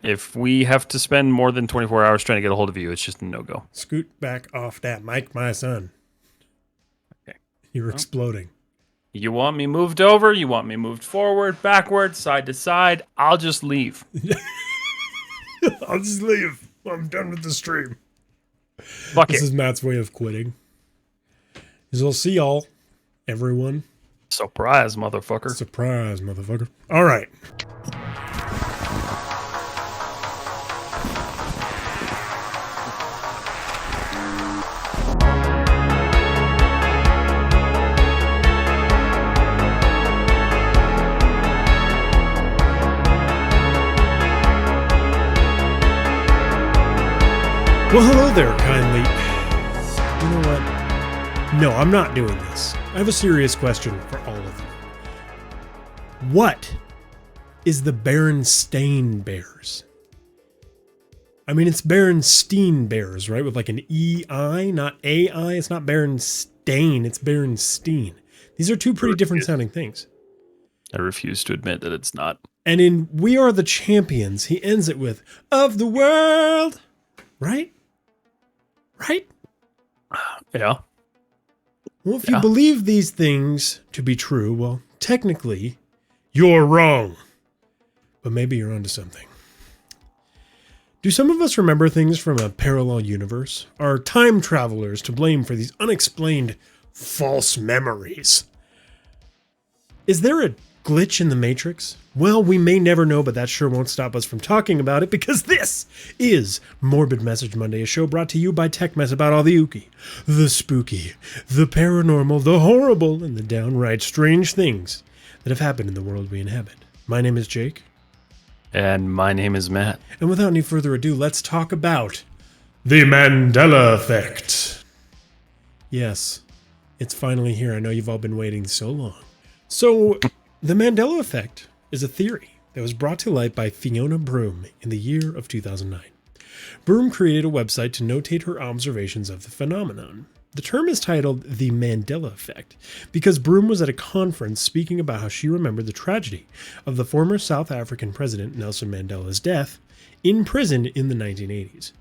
If we have to spend more than 24 hours trying to get a hold of you, it's just a no-go. Scoot back off that mic, my son. Okay. You're Well. exploding. You want me moved over? You want me moved forward, backward, side to side? I'll just leave. I'll just leave. I'm done with the stream. Fuck This it. is Matt's way of quitting. I'll see y'all, everyone. Surprise, motherfucker. Surprise, motherfucker. All right. Well, hello there, kindly. You know what? No, I'm not doing this. I have a serious question for all of you. What is the Berenstein Bears? I mean, it's Berenstein Bears, right? With like an E-I, not A-I. It's not Berenstein, it's Berenstein. These are two pretty different sounding things. I refuse to admit that it's not. And in We Are the Champions, he ends it with, of the world, right? Right? Yeah. Well, if you believe these things to be true, well, technically, you're wrong. But maybe you're onto something. Do some of us remember things from a parallel universe? Are time travelers to blame for these unexplained false memories? Is there a glitch in the Matrix? Well, we may never know, but that sure won't stop us from talking about it, because this is Morbid Message Monday, a show brought to you by TechMess about all the ooky, the spooky, the paranormal, the horrible, and the downright strange things that have happened in the world we inhabit. My name is Jake. And my name is Matt. And without any further ado, let's talk about the Mandela Effect. Yes, it's finally here. I know you've all been waiting so long. So, the Mandela Effect is a theory that was brought to light by Fiona Broome in the year of 2009. Broome created a website to notate her observations of the phenomenon. The term is titled the Mandela Effect because Broome was at a conference speaking about how she remembered the tragedy of the former South African president Nelson Mandela's death in prison in the 1980s.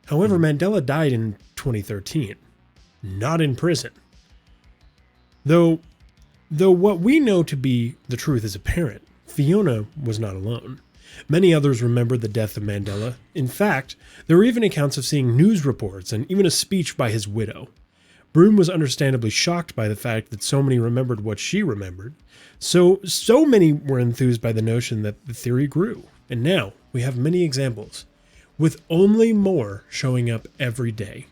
However, Mandela died in 2013, not in prison. Though what we know to be the truth is apparent, Fiona was not alone. Many others remembered the death of Mandela. In fact, there were even accounts of seeing news reports and even a speech by his widow. Broome was understandably shocked by the fact that so many remembered what she remembered. So many were enthused by the notion that the theory grew. And now we have many examples, with only more showing up every day.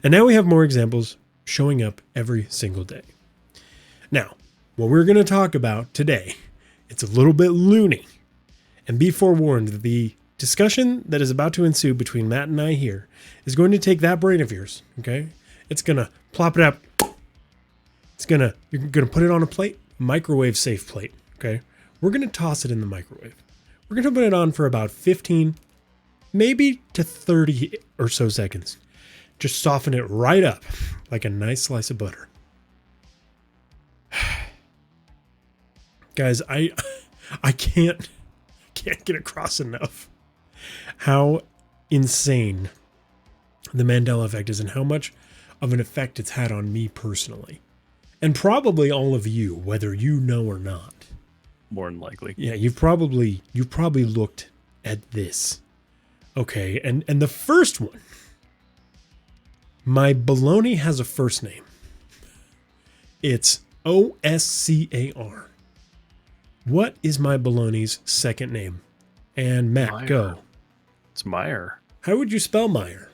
And now we have more examples showing up every single day. Now, what we're going to talk about today, it's a little bit loony. And be forewarned that the discussion that is about to ensue between Matt and I here is going to take that brain of yours, okay? It's going to plop it up. You're going to put it on a plate, microwave safe plate, okay? We're going to toss it in the microwave. We're going to put it on for about 15, maybe to 30 or so seconds. Just soften it right up like a nice slice of butter. Guys, I can't get across enough how insane the Mandela effect is and how much of an effect it's had on me personally. And probably all of you, whether you know or not. More than likely. Yeah, you've probably looked at this. Okay, and the first one, my baloney has a first name. It's Oscar. What is my baloney's second name? And Matt, Meyer. go. It's Meyer. How would you spell Meyer?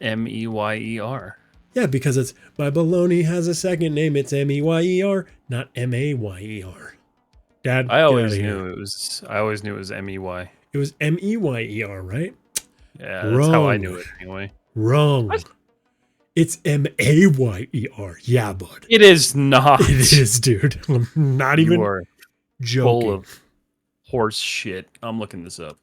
M-E-Y-E-R. Yeah, because it's my baloney has a second name. It's M-E-Y-E-R, not M-A-Y-E-R. Dad, I always get out of knew here. it was M-E-Y. It was M-E-Y-E-R, right? Yeah, that's how I Wrong. knew it anyway. Wrong. What? It's M-A-Y-E-R. Yeah, bud. It is not. It is, dude. I'm not You even are joking. full of horse shit. I'm looking this up.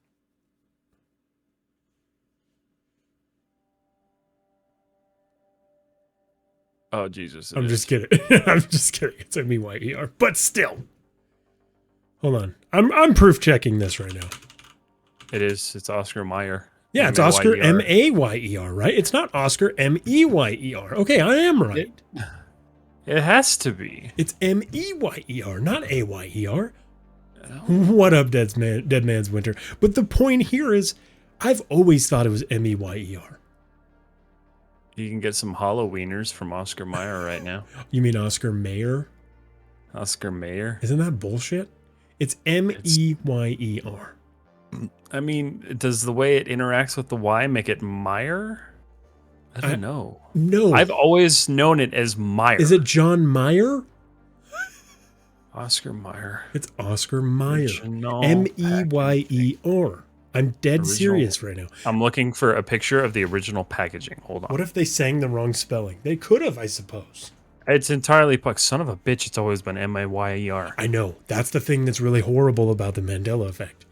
Oh, Jesus. I'm just kidding. I'm just kidding. It's M-E-Y-E-R. But still. Hold on. I'm proof checking this right now. It is. It's Oscar Mayer. Yeah, it's Oscar M-A-Y-E-R. Mayer, right? It's not Oscar Meyer. Okay, I am right. It has to be. It's Meyer, not Ayer. No. What up, Dead Man's Winter? But the point here is, I've always thought it was Meyer. You can get some Halloweeners from Oscar Mayer right now. You mean Oscar Mayer? Oscar Mayer. Isn't that bullshit? It's Meyer. I mean, does the way it interacts with the Y make it Meyer? I don't know. No. I've always known it as Meyer. Is it John Mayer? Oscar Mayer? It's Oscar Mayer. Original Meyer. I'm dead serious right now. I'm looking for a picture of the original packaging. Hold on. What if they sang the wrong spelling? They could have, I suppose. It's entirely son of a bitch. It's always been Mayer. I know. That's the thing that's really horrible about the Mandela effect.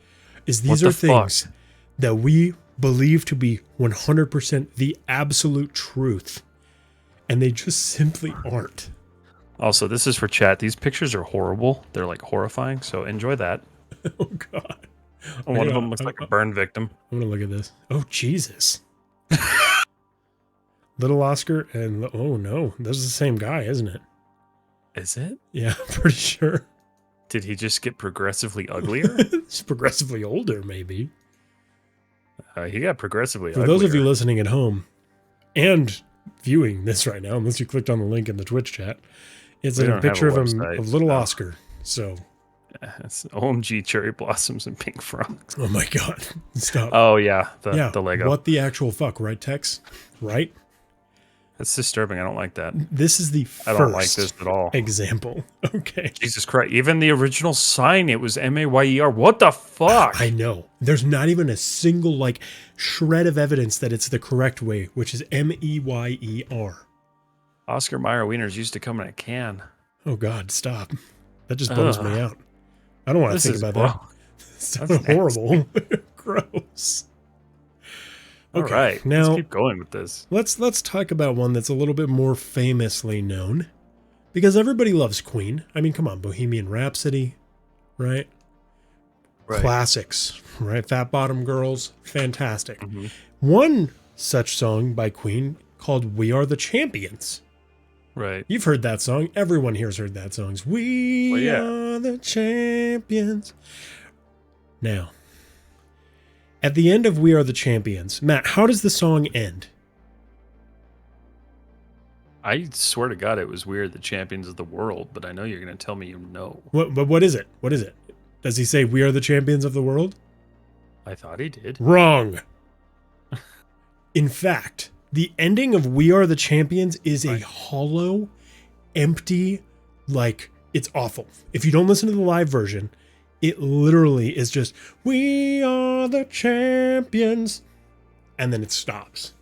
Is these are things that we believe to be 100% the absolute truth, and they just simply aren't. Also, this is for chat. These pictures are horrible. They're like horrifying. So enjoy that. Oh God. One of them looks like a burn victim. I'm gonna look at this. Oh Jesus. Little Oscar and oh no, this is the same guy, isn't it? Is it? Yeah, I'm pretty sure. Did he just get progressively uglier? It's progressively older, maybe. He got progressively For uglier. those of you listening at home and viewing this right now, unless you clicked on the link in the Twitch chat, it's a picture of him, of little Oscar. So, it's OMG cherry blossoms and pink frogs. oh my God, stop. Oh yeah, the Lego. What the actual fuck, right, Tex? Right? That's disturbing. I don't like that. This is the I don't like this at all. example. Okay. Jesus Christ! Even the original sign, it was Mayer. What the fuck? I know. There's not even a single like shred of evidence that it's the correct way, which is Meyer. Oscar Mayer wieners used to come in a can. Oh God, stop. That just bums me out. I don't want to think about that. It's That's horrible. Gross. Okay, all right, now let's keep going with this. Let's talk about one that's a little bit more famously known, because everybody loves Queen. I mean, come on, Bohemian Rhapsody, right? Classics, right? Fat Bottom Girls, fantastic. Mm-hmm. One such song by Queen called "We Are the Champions." Right. You've heard that song. Everyone here's heard that song. We are the champions. Now, at the end of We Are the Champions, Matt, how does the song end? I swear to God, it was weird. The champions of the world, but I know you're going to tell me you know. What is it? What is it? Does he say we are the champions of the world? I thought he did. Wrong. In fact, the ending of We Are the Champions is a hollow, empty, like, it's awful. If you don't listen to the live version, it literally is just, we are the champions. And then it stops.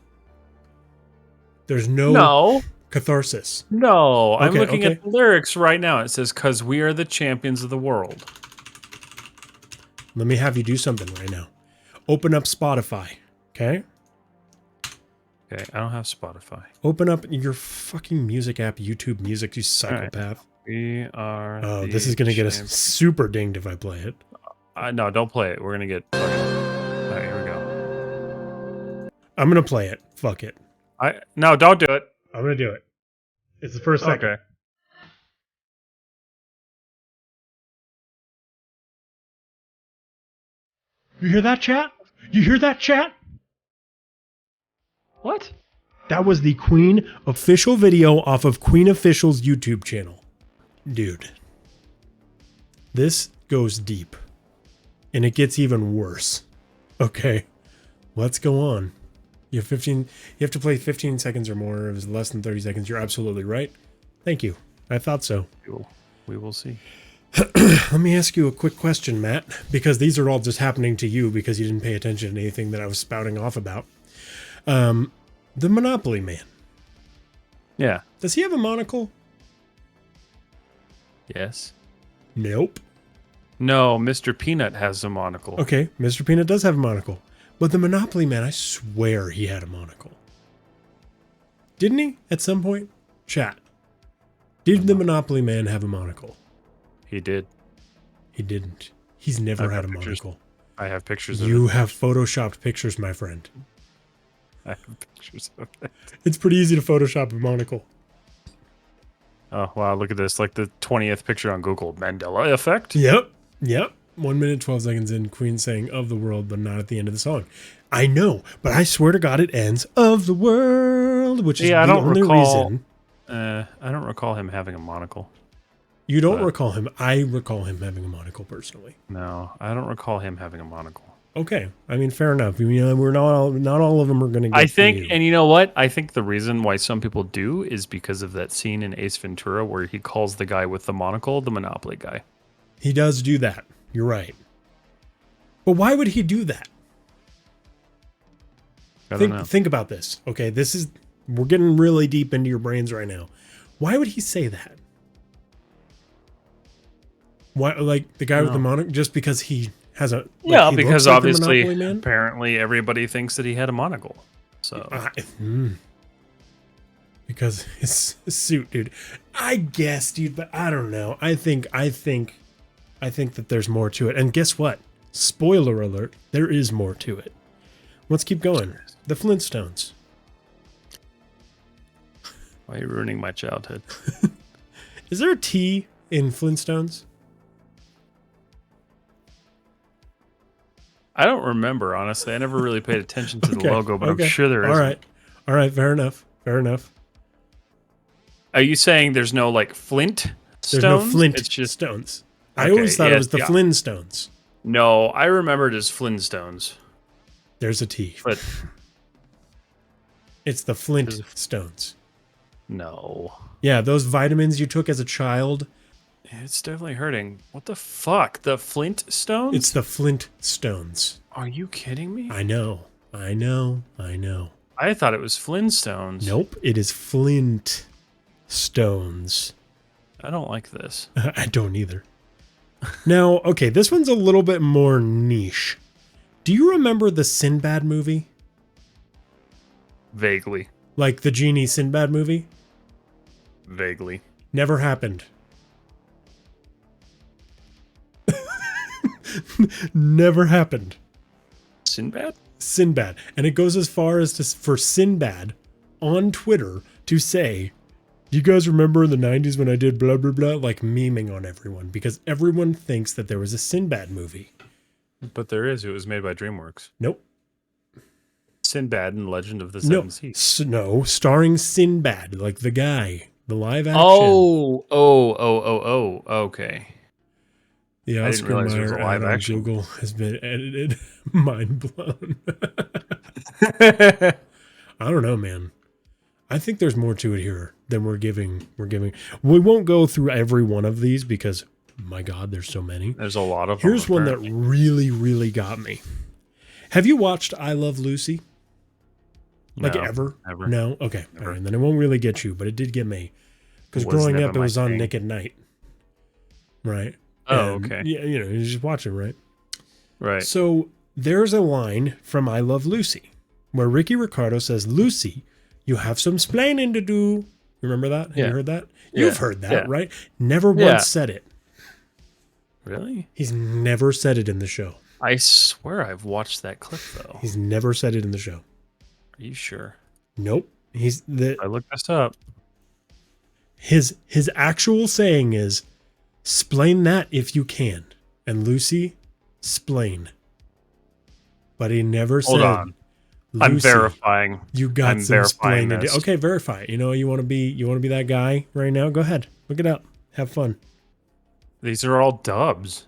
There's no catharsis. No, I'm Okay, looking okay. at the lyrics right now. It says, "'Cause we are the champions of the world." Let me have you do something right now. Open up Spotify, okay? Okay, I don't have Spotify. Open up your fucking music app, YouTube Music, you psychopath. We are. Oh, this is going to get us super dinged if I play it. No, don't play it. We're going to get. All right, here we go. I'm going to play it. Fuck it. No, don't do it. I'm going to do it. It's the first second. Okay. You hear that, chat? You hear that, chat? What? That was the Queen official video off of Queen Official's YouTube channel. Dude. This goes deep. And it gets even worse. Okay. Let's go on. You have 15. You have to play 15 seconds or more. If it's less than 30 seconds, you're absolutely right. Thank you. I thought so. We will see. Let me ask you a quick question, Matt, because these are all just happening to you because you didn't pay attention to anything that I was spouting off about. The Monopoly Man. Yeah. Does he have a monocle? Yes. Nope. No, Mr. Peanut has a monocle. Okay, Mr. Peanut does have a monocle. But the Monopoly Man, I swear he had a monocle. Didn't he? At some point? Chat. Did the Monopoly Man have a monocle? He did. He didn't. He's never had a monocle. I have pictures of it. You have photoshopped pictures, my friend. I have pictures of it. It's pretty easy to Photoshop a monocle. Oh, wow, look at this. Like the 20th picture on Google. Mandela effect? Yep. 1 minute, 12 seconds in, Queen saying of the world, but not at the end of the song. I know, but I swear to God it ends of the world, which is the only reason. I don't recall him having a monocle. You don't recall him. I recall him having a monocle personally. No, I don't recall him having a monocle. Okay. I mean, fair enough. You know, we're not all of them are going to get I think, you. and you know what? I think the reason why some people do is because of that scene in Ace Ventura where he calls the guy with the monocle the Monopoly guy. He does do that. You're right. But why would he do that? I don't know. Think about this. Okay, we're getting really deep into your brains right now. Why would he say that? Why, like the guy with the monocle, just because he has a because obviously, apparently, everybody thinks that he had a monocle. So because his suit, dude. I guess, dude, but I don't know. I think that there's more to it. And guess what? Spoiler alert: there is more to it. Let's keep going. The Flintstones. Why are you ruining my childhood? Is there a T in Flintstones? I don't remember, honestly. I never really paid attention to the logo, but I'm sure there is. All right. Fair enough. Are you saying there's no, like, Flint stones? There's no Flint it's just stones. I always thought it was the Flintstones. No, I remember it as Flintstones. There's a T. But it's the Flintstones. No. Yeah, those vitamins you took as a child. It's definitely hurting. What the fuck? The Flintstones? It's the Flintstones. Are you kidding me? I know. I thought it was Flintstones. Nope, it is Flintstones. I don't like this. I don't either. Now, okay, this one's a little bit more niche. Do you remember the Sinbad movie? Vaguely. Like the Genie Sinbad movie? Vaguely. Never happened. Never happened. Sinbad? Sinbad. And it goes as far as for Sinbad on Twitter to say, do you guys remember in the 90s when I did blah, blah, blah? Like memeing on everyone because everyone thinks that there was a Sinbad movie. But there is. It was made by DreamWorks. Nope. Sinbad and Legend of the Seven Seas. No, starring Sinbad, like the guy, the live action. Oh, okay. The Oscar Mayer ad on Google has been edited. Mind blown. I don't know, man. I think there's more to it here than we're giving. We won't go through every one of these because, my God, there's so many. There's a lot of them. Here's one that really, really got me. Have you watched I Love Lucy? Like ever? No? Okay. All right. Then it won't really get you, but it did get me. Because growing up, it was on Nick at Night. Right? Oh, okay. Yeah, you know, you just watch it, right? Right. So there's a line from I Love Lucy where Ricky Ricardo says, Lucy, you have some splaining to do. Remember that? Have you heard that? You've heard that, right? Never once said it. Really? He's never said it in the show. I swear I've watched that clip, though. He's never said it in the show. Are you sure? Nope. I looked this up. His actual saying is, "Splain that if you can." And Lucy, splain. But he never said. Hold on. I'm verifying. You got some splaining to do. Okay, verify it. You know, you want to be that guy right now? Go ahead. Look it up. Have fun. These are all dubs.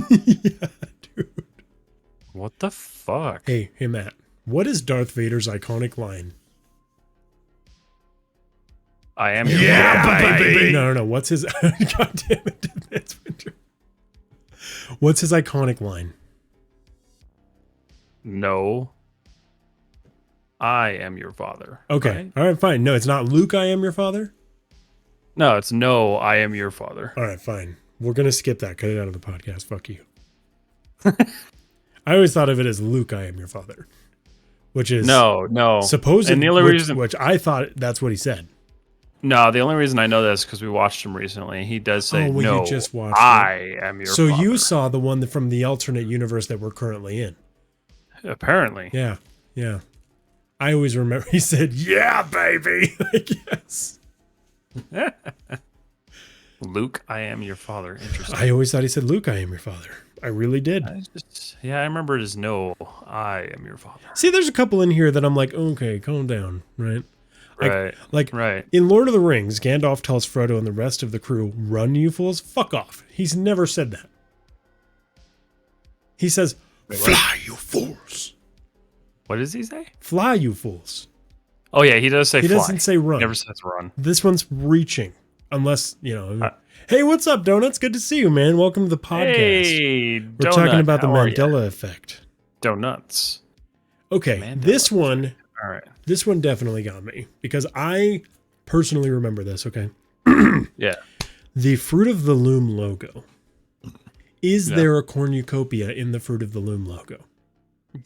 Yeah, dude. What the fuck? Hey, Matt. What is Darth Vader's iconic line? I am your father. Baby. No. What's his? God damn it! That's Winter. What's his iconic line? No. I am your father. Okay. Right? All right. Fine. No, it's not Luke. I am your father. No, it's no. I am your father. All right. Fine. We're gonna skip that. Cut it out of the podcast. Fuck you. I always thought of it as Luke. I am your father. Which is no. Supposedly, and the only reason, which I thought that's what he said. No, the only reason I know this because we watched him recently. He does say, Oh, well, you "No, just watched it. I am your So father." you saw the one from the alternate universe that we're currently in. Apparently. Yeah, yeah. I always remember he said, "Yeah, baby." Like, yes. Luke, I am your father. Interesting. I always thought he said, "Luke, I am your father." I really did. I remember it as "No, I am your father." See, there's a couple in here that I'm like, okay, calm down, right? Right. Like in Lord of the Rings, Gandalf tells Frodo and the rest of the crew, "Run, you fools! Fuck off." He's never said that. He says, "Fly, you fools! What does he say? Fly, you fools!" Oh yeah, he does say He fly. doesn't say run. He never says run. This one's reaching, unless hey, what's up, Donuts? Good to see you, man. Welcome to the podcast. Hey, We're talking about the Mandela effect. Donuts. Okay, Mandela this one. effect. All right. This one definitely got me because I personally remember this. Okay. Yeah. The Fruit of the Loom logo. Is there a cornucopia in the Fruit of the Loom logo?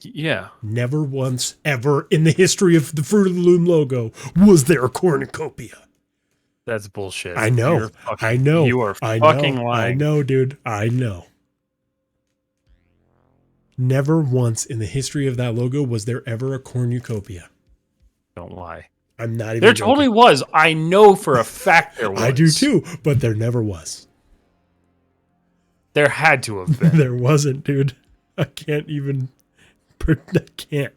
Yeah. Never once ever in the history of the Fruit of the Loom logo was there a cornucopia. That's bullshit. I know. I know. You are fucking lying. I know, dude. I know. Never once in the history of that logo was there ever a cornucopia. Don't lie. I'm not even There joking. totally was. I know for a fact there was. I do too, but there never was. There had to have been. There wasn't, dude. I can't even. I can't.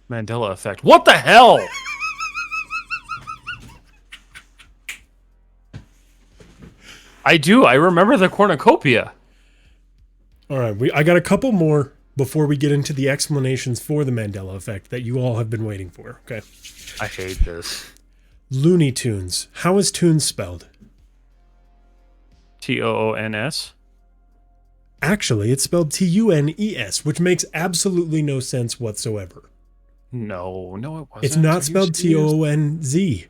Mandela effect. What the hell? I do. I remember the cornucopia. All right, I got a couple more before we get into the explanations for the Mandela effect that you all have been waiting for. Okay. I hate this. Looney Tunes. How is tunes spelled? Toons. Actually, it's spelled Tunes, which makes absolutely no sense whatsoever. No, it wasn't. It's not spelled Tonz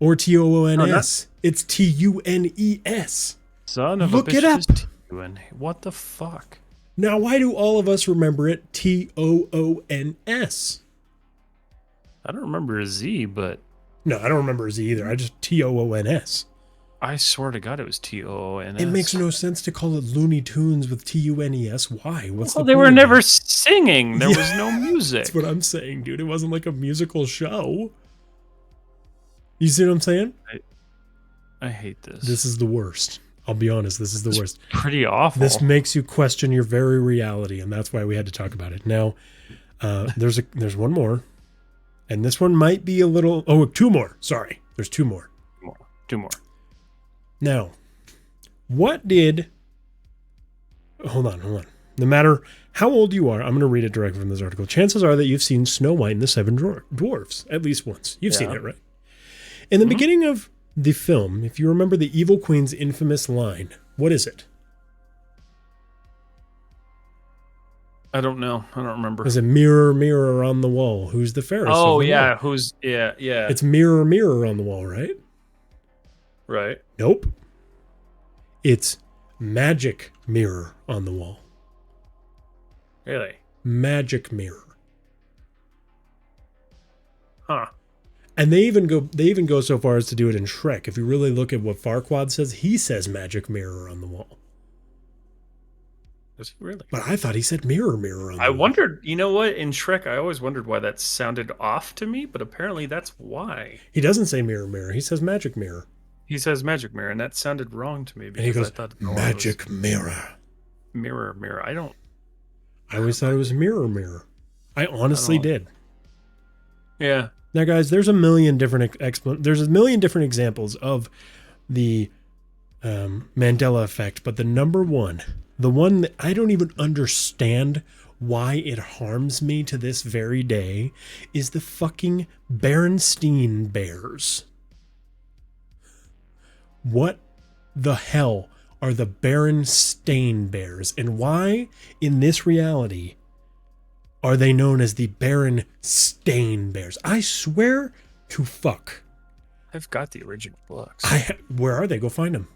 or Toons. It's Tunes. Son of Look a bitch. it up. What the fuck? Now, why do all of us remember it Toons? I don't remember a Z, but No, I don't remember a Z either. I just Toons. I swear to God it was Toons. It makes no sense to call it Looney Tunes with Tunes. Why? What's the Well, they point were of never that? singing. There was no music. That's what I'm saying, dude. It wasn't like a musical show. You see what I'm saying? I hate this. This is the worst. I'll be honest. This is the worst. Pretty awful. This makes you question your very reality, and that's why we had to talk about it. Now, there's one more, and this one might be a little. Oh, two more. Sorry, there's two more. Two more. Now, what did? Hold on. No matter how old you are, I'm going to read it directly from this article. Chances are that you've seen Snow White and the Seven Dwarfs at least once. You've seen it, right? In the beginning of the film, if you remember the Evil Queen's infamous line, what is it? I don't know. I don't remember. Is it mirror, mirror on the wall? Who's the fairest? Oh, of them yeah. all? Yeah. It's mirror, mirror on the wall, right? Right. Nope. It's magic mirror on the wall. Really? Magic mirror. Huh. And they even go so far as to do it in Shrek. If you really look at what Farquaad says, he says magic mirror on the wall. Does he really? But I thought he said mirror, mirror on the wall. I wondered, you know what? In Shrek, I always wondered why that sounded off to me, but apparently that's why. He doesn't say mirror, mirror. He says magic mirror. He says magic mirror, and that sounded wrong to me because And he goes, I thought magic mirror. Mirror. I always thought it was mirror, mirror. I honestly did. Yeah. Now, guys, there's a million different examples of the Mandela effect, but the number one, the one that I don't even understand why it harms me to this very day, is the fucking Berenstein bears. What the hell are the Berenstein bears, and why, in this reality, are they known as the Berenstein bears? I swear to fuck. I've got the original books. Where are they? Go find them.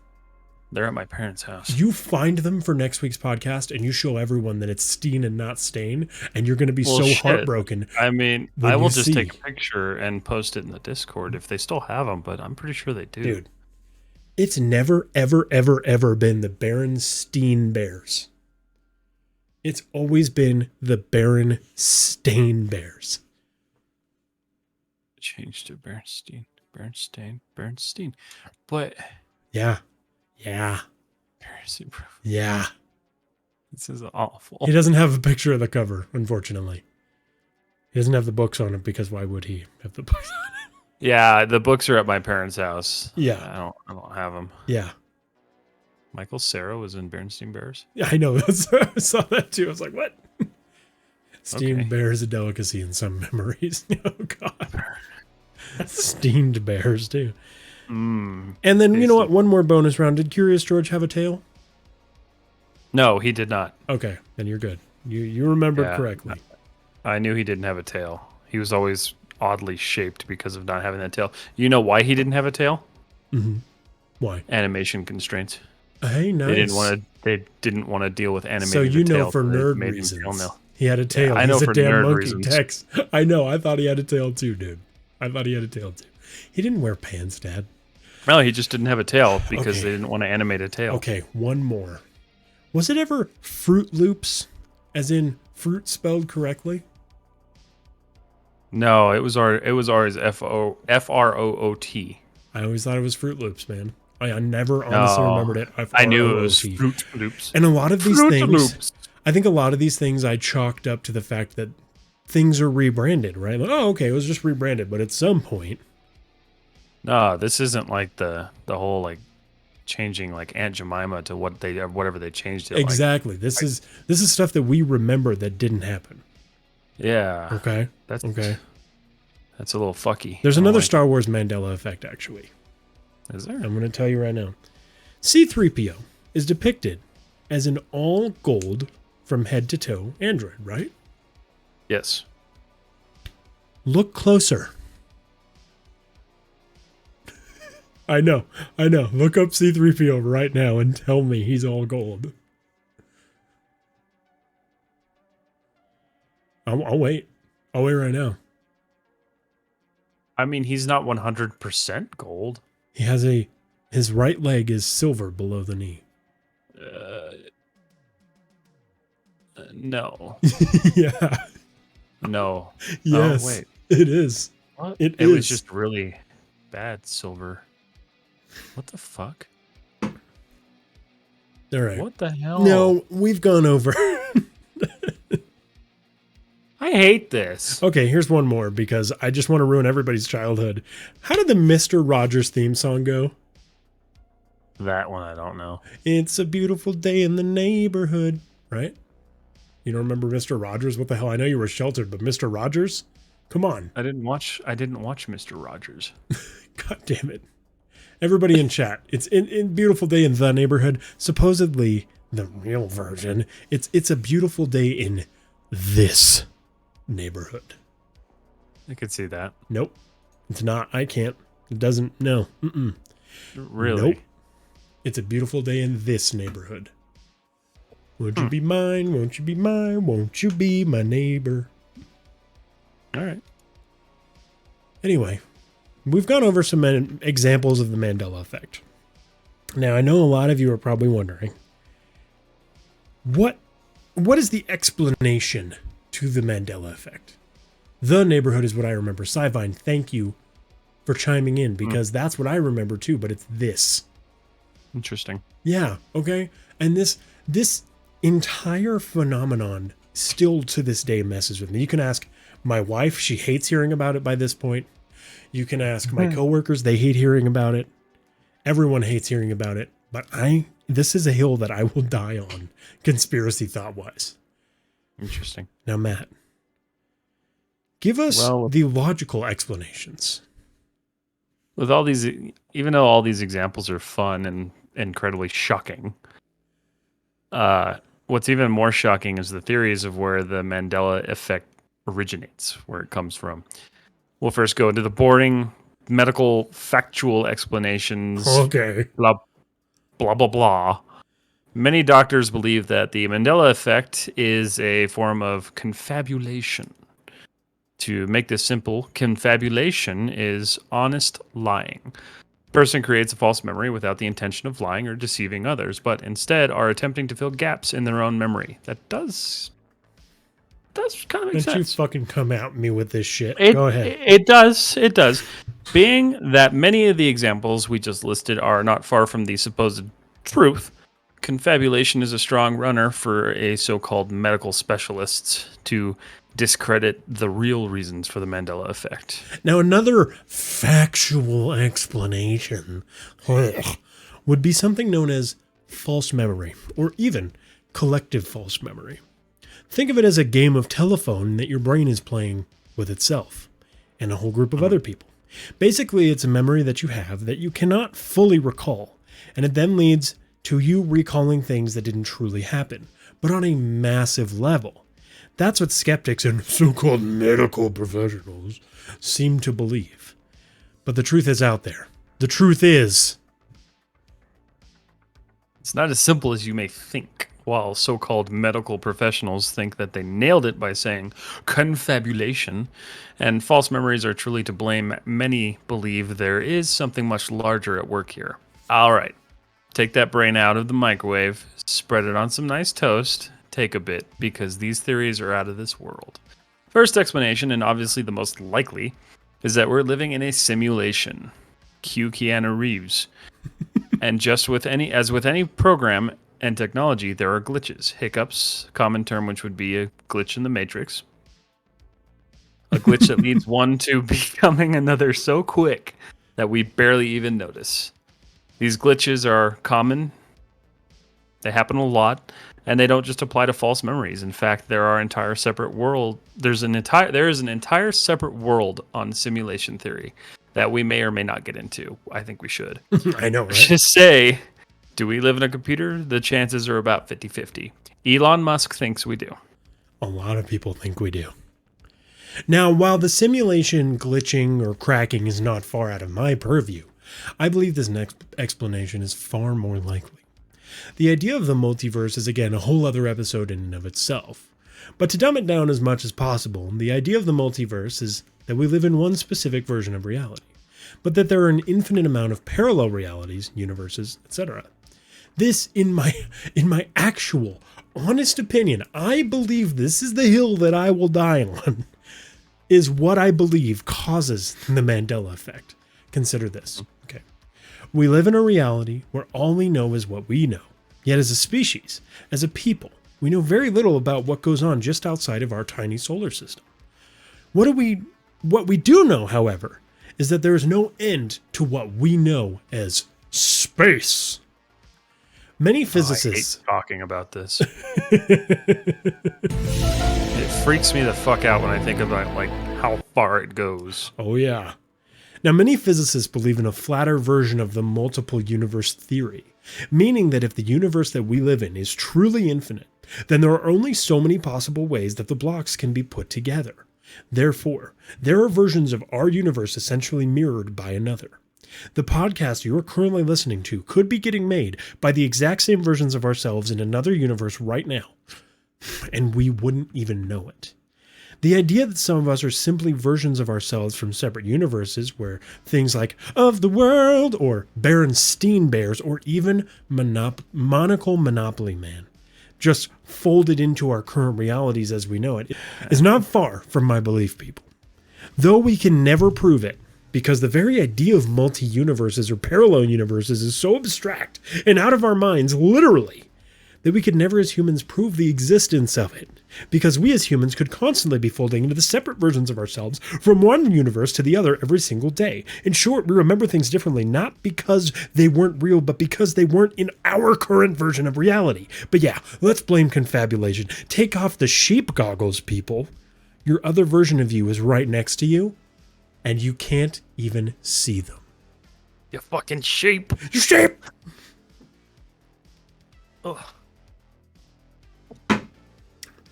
They're at my parents' house. You find them for next week's podcast and you show everyone that it's Steen and not Stain, and you're going to be Well, so shit. heartbroken I mean, I when will you just see. take a picture and post it in the Discord if they still have them, but I'm pretty sure they do. Dude, it's never, ever, ever, ever been the Berenstein Bears. It's always been the Berenstain Bears. Change to Bernstein. But Yeah. Yeah. This is awful. He doesn't have a picture of the cover, unfortunately. He doesn't have the books on it because why would he have the books on it? Yeah, the books are at my parents' house. Yeah. I don't have them. Yeah. Michael Cera was in Berenstein Bears. Yeah, I know. I saw that too. I was like, what? Steamed Okay. bear is a delicacy in some memories. Oh, God. Steamed bears, too. And then, you know what? One more bonus round. Did Curious George have a tail? No, he did not. Okay, then you're good. You remembered correctly. I knew he didn't have a tail. He was always oddly shaped because of not having that tail. You know why he didn't have a tail? Mm-hmm. Why? Animation constraints. Hey, nice. They didn't want to deal with animating. So you the know tail, for so nerd made him reasons. tail. He had a tail. Yeah, I know He's for a damn nerd monkey. reasons. Tex. I know. I thought he had a tail too, dude. I thought he had a tail too. He didn't wear pants, Dad. No, he just didn't have a tail because Okay. they didn't want to animate a tail. Okay, one more. Was it ever Fruit Loops, as in fruit spelled correctly? No, it was ours F-R-O-O-T. I always thought it was Fruit Loops, man. I never honestly remembered it. I knew it was F-R-O-O-T. Fruit Loops. And a lot of these Fruit things, Loops. I think a lot of these things I chalked up to the fact that things are rebranded, right? Like, oh, okay, it was just rebranded. But at some point, No, this isn't like the whole like changing like Aunt Jemima to whatever they changed it. exactly. This is stuff that we remember that didn't happen. Like. Yeah. Okay. That's Okay. That's a little fucky. There's I don't another like Star Wars Mandela effect, actually. it. Is there? I'm going to tell you right now. C-3PO is depicted as an all gold from head to toe android, right? Yes. Look closer. I know. Look up C-3PO right now and tell me he's all gold. I'll wait. I'll wait right now. I mean, he's not 100% gold. He has his right leg is silver below the knee. No. Yeah. No. Yes. Oh, wait. It is. What? It was is. just really bad silver. What the fuck? All right. What the hell? No, we've gone over. I hate this. Okay, here's one more because I just want to ruin everybody's childhood. How did the Mr. Rogers theme song go? That one I don't know. It's a beautiful day in the neighborhood, right? You don't remember Mr. Rogers? What the hell? I know you were sheltered, but Mr. Rogers? Come on. I didn't watch Mr. Rogers. God damn it. Everybody in chat. It's in beautiful day in the neighborhood. Supposedly the real version. It's a beautiful day in this neighborhood. I could see that. Nope. It's not. I can't. It doesn't. No. Mm-mm. Really? Nope. It's a beautiful day in this neighborhood. Won't you be mine? Won't you be mine? Won't you be my neighbor? All right. Anyway, we've gone over some examples of the Mandela effect. Now, I know a lot of you are probably wondering, what is the explanation to the Mandela effect? The neighborhood is what I remember. Sci-Vine, thank you for chiming in because that's what I remember too, but it's this. Interesting. Yeah, okay. And this entire phenomenon still to this day messes with me. You can ask my wife, she hates hearing about it by this point. You can ask my coworkers, they hate hearing about it. Everyone hates hearing about it, but this is a hill that I will die on, conspiracy thought-wise. Interesting. Now, Matt, give us the logical explanations. With all these, even though all these examples are fun and incredibly shocking, what's even more shocking is the theories of where the Mandela effect originates, where it comes from. We'll first go into the boring medical factual explanations. Okay. Blah, blah, blah, blah. Many doctors believe that the Mandela effect is a form of confabulation. To make this simple, confabulation is honest lying. A person creates a false memory without the intention of lying or deceiving others, but instead are attempting to fill gaps in their own memory. That does kind of make Don't you sense. fucking come at me with this shit. It, Go ahead. it does. It does. Being that many of the examples we just listed are not far from the supposed truth, confabulation is a strong runner for a so-called medical specialist to discredit the real reasons for the Mandela effect. Now, another factual explanation would be something known as false memory, or even collective false memory. Think of it as a game of telephone that your brain is playing with itself and a whole group of other people. Basically, it's a memory that you have that you cannot fully recall, and it then leads to you recalling things that didn't truly happen, but on a massive level. That's what skeptics and so-called medical professionals seem to believe. But the truth is out there. The truth is... It's not as simple as you may think. While so-called medical professionals think that they nailed it by saying confabulation, and false memories are truly to blame, many believe there is something much larger at work here. All right. Take that brain out of the microwave, spread it on some nice toast, take a bit, because these theories are out of this world. First explanation, and obviously the most likely, is that we're living in a simulation. Cue Keanu Reeves. And just with any program and technology, there are glitches, hiccups, common term which would be a glitch in the matrix. A glitch that leads one to becoming another so quick that we barely even notice. These glitches are common. They happen a lot, and they don't just apply to false memories. In fact, there is an entire separate world on simulation theory that we may or may not get into. I think we should. I know, right? Just say, do we live in a computer? The chances are about 50-50. Elon Musk thinks we do. A lot of people think we do. Now, while the simulation glitching or cracking is not far out of my purview, I believe this next explanation is far more likely. The idea of the multiverse is again a whole other episode in and of itself. But to dumb it down as much as possible, the idea of the multiverse is that we live in one specific version of reality, but that there are an infinite amount of parallel realities, universes, etc. This, in my actual, honest opinion, I believe this is the hill that I will die on, is what I believe causes the Mandela effect. Consider this. Okay. We live in a reality where all we know is what we know. Yet as a species, as a people, we know very little about what goes on just outside of our tiny solar system. What we do know, however, is that there is no end to what we know as space. Many physicists... I hate talking about this. It freaks me the fuck out when I think about like how far it goes. Oh yeah. Now, many physicists believe in a flatter version of the multiple universe theory, meaning that if the universe that we live in is truly infinite, then there are only so many possible ways that the blocks can be put together. Therefore, there are versions of our universe essentially mirrored by another. The podcast you are currently listening to could be getting made by the exact same versions of ourselves in another universe right now, and we wouldn't even know it. The idea that some of us are simply versions of ourselves from separate universes where things like Of the World or Berenstein Bears or even Monocle Monopoly Man just folded into our current realities as we know it is not far from my belief, people. Though we can never prove it, because the very idea of multi-universes or parallel universes is so abstract and out of our minds, literally, that we could never as humans prove the existence of it, because we as humans could constantly be folding into the separate versions of ourselves from one universe to the other every single day. In short, we remember things differently, not because they weren't real, but because they weren't in our current version of reality. But yeah, let's blame confabulation. Take off the sheep goggles, people. Your other version of you is right next to you, and you can't even see them. You fucking sheep. You sheep! Ugh.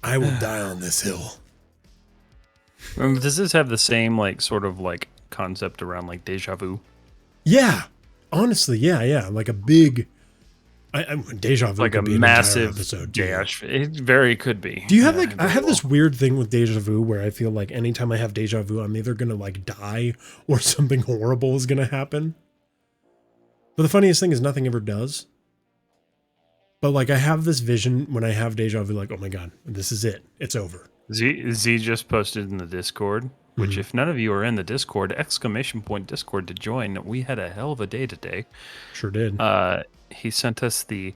I will die on this hill. Does this have the same like sort of like concept around like deja vu? Yeah. Honestly, yeah. Like a big Deja vu Like a could be an entire massive episode too. dash. It very could be. Do you have Yeah, like, I very have well. this weird thing with deja vu where I feel like anytime I have deja vu, I'm either going to like die or something horrible is going to happen. But the funniest thing is nothing ever does. But like I have this vision when I have deja vu, like, oh my God, this is it. It's over. Z just posted in the Discord, which Mhm. if none of you are in the Discord, !Discord to join. We had a hell of a day today. Sure did. He sent us the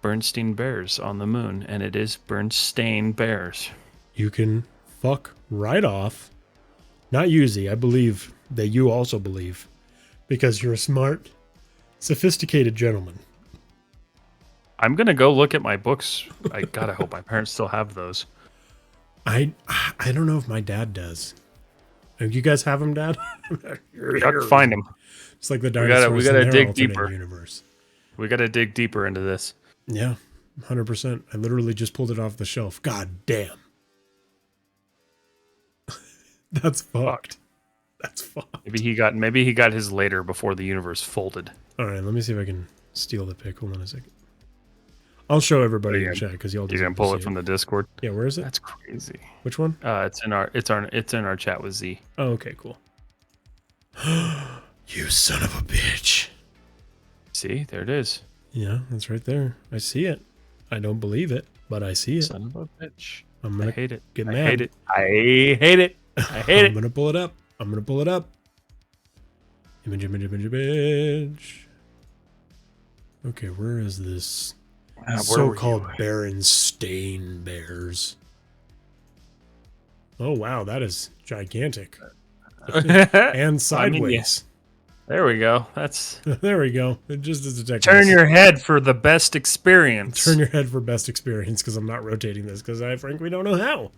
Bernstein Bears on the moon, and it is Bernstein Bears. You can fuck right off. Not you, Z. I believe that you also believe because you're a smart, sophisticated gentleman. I'm gonna go look at my books. I gotta hope my parents still have those. I don't know if my dad does. You guys have him, Dad? We got to find him. It's like the gotta- dinosaurs we gotta in their dig alternate deeper. universe. We gotta dig deeper into this. Yeah, 100%. I literally just pulled it off the shelf. God damn. That's fucked. That's fucked. Maybe he got his later before the universe folded. All right, let me see if I can steal the pic. Hold on a second. I'll show everybody Are in you chat because y'all You deserve gonna to pull see it from the Discord? Yeah, where is it? That's crazy. Which one? It's in our chat with Z. Oh, okay, cool. You son of a bitch. See, there it is. Yeah, that's right there. I see it. I don't believe it, but I see it. Son of a bitch. I'm I gonna hate it. get I mad. hate it. I hate it. I hate I'm it. gonna pull it up. I'm gonna pull it up. Image. Okay, where is this? Where were So-called you? Berenstein bears. Oh wow, that is gigantic. And sideways. There we go. That's There we go. It just is a technique. turn your head for the best experience. Turn your head for best experience because I'm not rotating this because I frankly don't know how.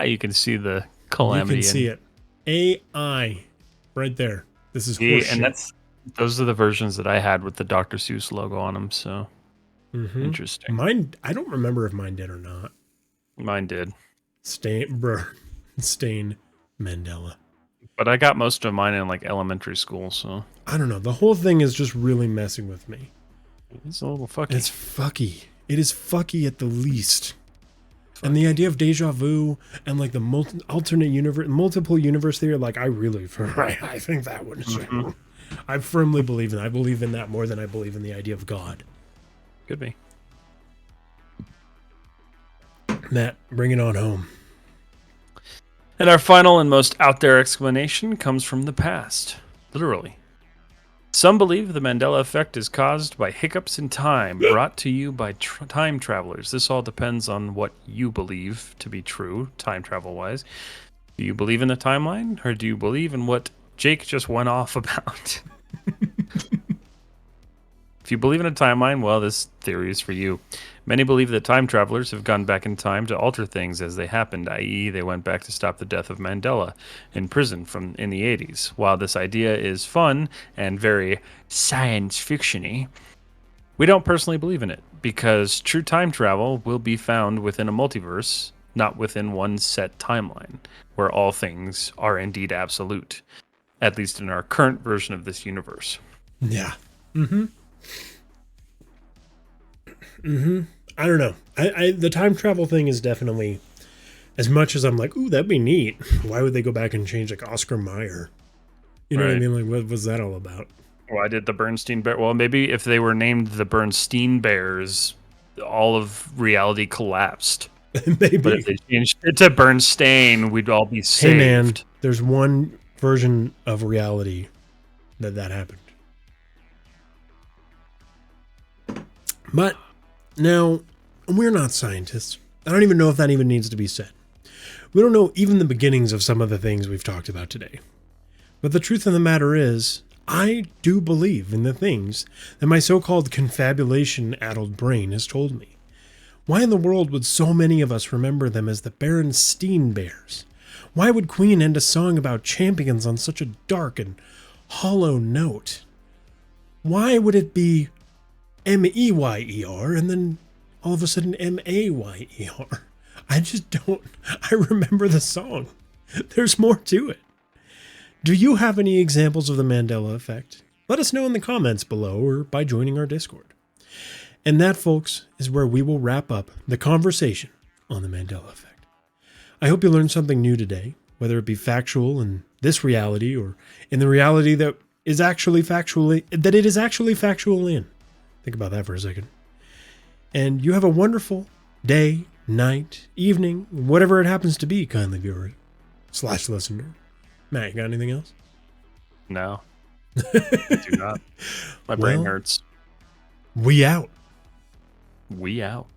You can see the calamity. You can see it. AI. Right there. This is See, horseshit. and those are the versions that I had with the Dr. Seuss logo on them. So interesting. Mine, I don't remember if mine did or not. Mine did, Stain Mandela. but I got most of mine in like elementary school. So I don't know. The whole thing is just really messing with me. it's a little fucky. It's fucky. It is fucky at the least. And the idea of deja vu and like the alternate universe, multiple universe theory, like I think that one is true. I firmly believe in that. I believe in that more than I believe in the idea of God. Could be. Matt, bring it on home. And our final and most out there explanation comes from the past, literally. Some believe the Mandela effect is caused by hiccups in time brought to you by time travelers. This all depends on what you believe to be true, time travel wise. Do you believe in a timeline, or do you believe in what Jake just went off about? If you believe in a timeline, well, this theory is for you. Many believe that time travelers have gone back in time to alter things as they happened, i.e., they went back to stop the death of Mandela in prison in the 80s. While this idea is fun and very science fiction-y, we don't personally believe in it, because true time travel will be found within a multiverse, not within one set timeline, where all things are indeed absolute, at least in our current version of this universe. Yeah. I don't know. The time travel thing is definitely, as much as I'm like, ooh, that'd be neat. Why would they go back and change like Oscar Mayer? You know what I Right. mean? Like, what was that all about? Why did the Bernstein Bear? Well, maybe if they were named the Bernstein Bears, all of reality collapsed. Maybe. But if they changed it to Bernstein, we'd all be Hey saved. man, there's one version of reality that happened. But now, we're not scientists. I don't even know if that even needs to be said. We don't know even the beginnings of some of the things we've talked about today. But the truth of the matter is, I do believe in the things that my so-called confabulation-addled brain has told me. Why in the world would so many of us remember them as the Berenstein Bears? Why would Queen end a song about champions on such a dark and hollow note? Why would it be M-E-Y-E-R and then all of a sudden M-A-Y-E-R? I just don't. I remember the song. There's more to it. Do you have any examples of the Mandela effect? Let us know in the comments below or by joining our Discord. And that, folks, is where we will wrap up the conversation on the Mandela effect. I hope you learned something new today, whether it be factual in this reality or in the reality that it is actually factual in. Think about that for a second. And you have a wonderful day, night, evening, whatever it happens to be, kindly viewer / listener. Matt, you got anything else? No. I do not. My brain hurts. We out. We out.